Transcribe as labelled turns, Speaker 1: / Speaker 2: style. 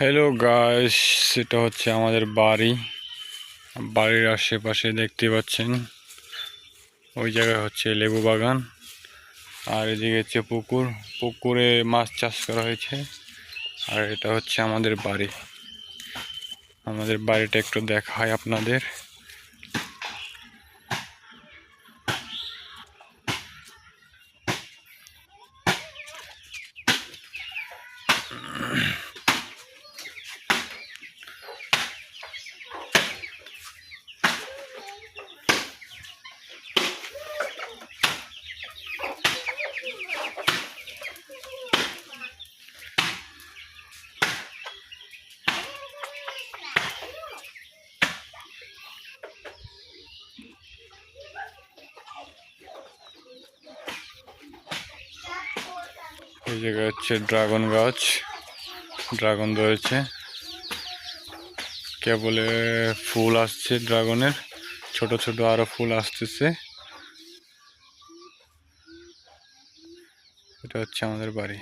Speaker 1: Hello guys, সেটা হচ্ছে আমাদের বাড়ির আশেপাশে দেখতে পাচ্ছেন ওই জায়গায় হচ্ছে লেবু বাগান। আর এদিকে হচ্ছে পুকুরে মাছ চাষ করা হয়েছে। আর এটা হচ্ছে আমাদের বাড়িটা একটু দেখায় আপনাদের। এই জায়গায় হচ্ছে ড্রাগন গাছ, ড্রাগন ধরেছে, কেবলে ফুল আসছে ড্রাগনের, ছোট ছোট আরো ফুল আসতেছে। এটা হচ্ছে আমাদের বাড়ি।